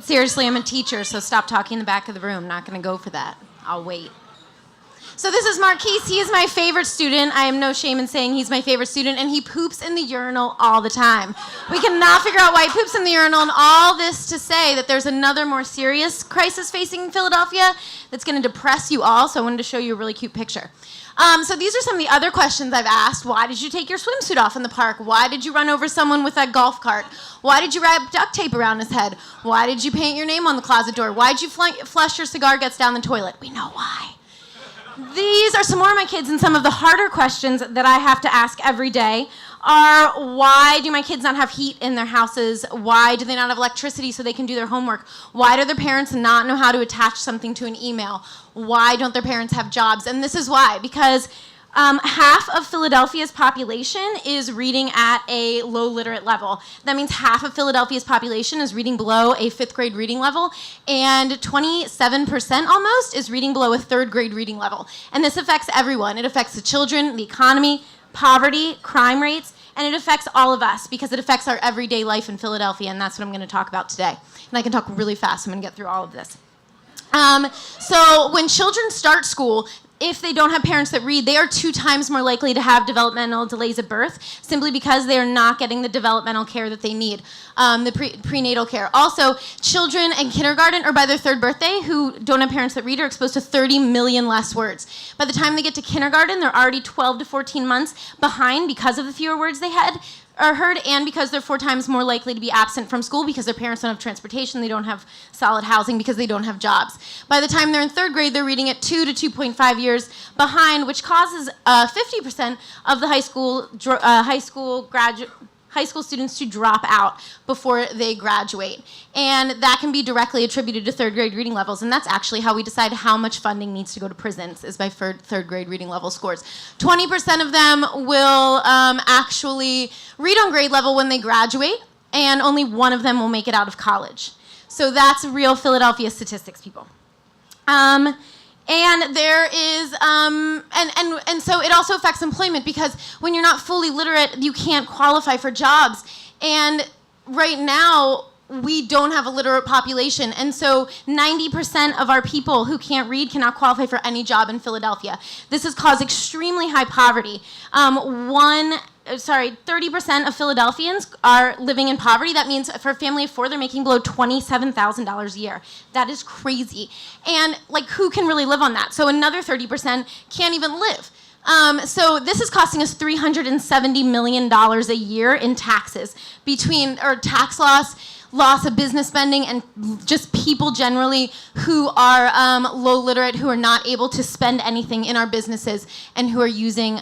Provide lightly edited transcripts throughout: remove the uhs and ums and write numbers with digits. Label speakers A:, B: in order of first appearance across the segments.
A: Seriously, I'm a teacher, so stop talking in the back of the room. Not going to go for that. I'll wait. So this is Marquise. He is my favorite student. I am no shame in saying he's my favorite student, and he poops in the urinal all the time. We cannot figure out why he poops in the urinal, and all this to say that there's another more serious crisis facing Philadelphia that's going to depress you all, so I wanted to show you a really cute picture. So these are some of the other questions I've asked. Why did you take your swimsuit off in the park? Why did you run over someone with that golf cart? Why did you wrap duct tape around his head? Why did you paint your name on the closet door? Why did you flush your cigar guts down the toilet? We know why. These are some more of my kids, and some of the harder questions that I have to ask every day are, why do my kids not have heat in their houses? Why do they not have electricity so they can do their homework? Why do their parents not know how to attach something to an email? Why don't their parents have jobs? And this is why, because half of Philadelphia's population is reading at a low literate level. That means half of Philadelphia's population is reading below a 5th grade reading level, and 27% almost is reading below a 3rd grade reading level. And this affects everyone. It affects the children, the economy, poverty, crime rates, and it affects all of us because it affects our everyday life in Philadelphia, and that's what I'm going to talk about today. And I can talk really fast, so I'm going to get through all of this. So when children start school, if they don't have parents that read, they are 2 times more likely to have developmental delays at birth, simply because they are not getting the developmental care that they need, the prenatal care. Also, children in kindergarten or by their 3rd birthday who don't have parents that read are exposed to 30 million less words. By the time they get to kindergarten, they're already 12 to 14 months behind because of the fewer words they are heard, and because they're 4 times more likely to be absent from school because their parents don't have transportation, they don't have solid housing because they don't have jobs. By the time they're in 3rd grade, they're reading at 2 to 2.5 years behind, which causes 50% of the high school students to drop out before they graduate. And that can be directly attributed to 3rd grade reading levels, and that's actually how we decide how much funding needs to go to prisons, is by 3rd grade reading level scores. 20% of them will actually read on grade level when they graduate, and only 1 of them will make it out of college. So that's real Philadelphia statistics, people. And there is, and so it also affects employment, because when you're not fully literate, you can't qualify for jobs. And right now, we don't have a literate population. And so 90% of our people who can't read cannot qualify for any job in Philadelphia. This has caused extremely high poverty. 30% of Philadelphians are living in poverty. That means for a family of 4, they're making below $27,000 a year. That is crazy. And who can really live on that? So another 30% can't even live. So this is costing us $370 million a year in taxes, tax loss of business spending, and just people generally who are low literate, who are not able to spend anything in our businesses, and who are using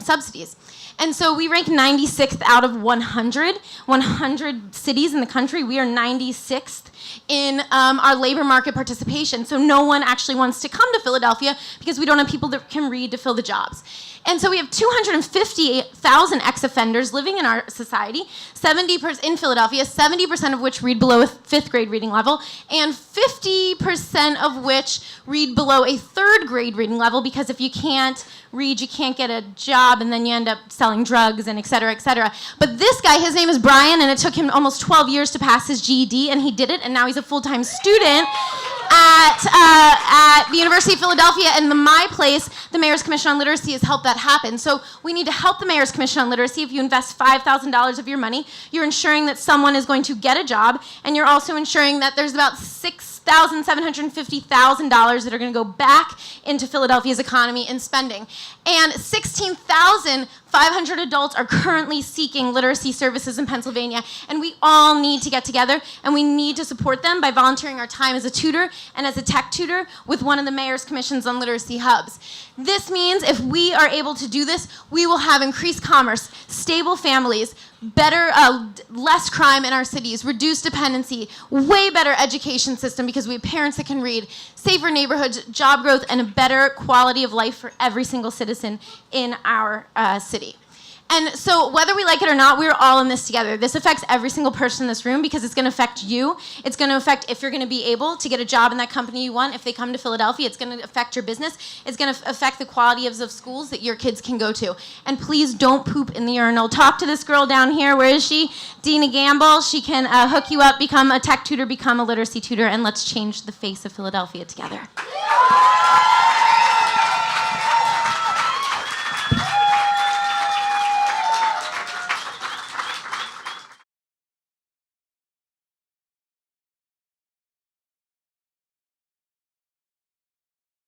A: subsidies. And so we rank 96th out of 100 cities in the country. We are 96th in our labor market participation. So no one actually wants to come to Philadelphia because we don't have people that can read to fill the jobs. And so we have 250,000 ex-offenders living in our society, 70% in Philadelphia, 70% of which read below a 5th grade reading level, and 50% of which read below a 3rd grade reading level, because if you can't read, you can't get a job, and then you end up selling drugs, and et cetera, et cetera. But this guy, his name is Brian, and it took him almost 12 years to pass his GED, and he did it, and now he's a full-time student at the University of Philadelphia. And my place, the Mayor's Commission on Literacy, has helped that happen. So we need to help the Mayor's Commission on Literacy. If you invest $5,000 of your money, you're ensuring that someone is going to get a job, and you're also ensuring that there's about $6,750,000 that are going to go back into Philadelphia's economy and spending. And 16,500 adults are currently seeking literacy services in Pennsylvania, and we all need to get together, and we need to support them by volunteering our time as a tutor and as a tech tutor with one of the Mayor's Commissions on Literacy hubs. This means if we are able to do this, we will have increased commerce, stable families, less crime in our cities, reduced dependency, way better education system because we have parents that can read, safer neighborhoods, job growth, and a better quality of life for every single citizen in our city. And so whether we like it or not, we're all in this together. This affects every single person in this room because it's going to affect you. It's going to affect if you're going to be able to get a job in that company you want. If they come to Philadelphia, it's going to affect your business. It's going to affect the quality of schools that your kids can go to. And please don't poop in the urinal. Talk to this girl down here. Where is she? Dina Gamble. She can hook you up, become a tech tutor, become a literacy tutor, and let's change the face of Philadelphia together.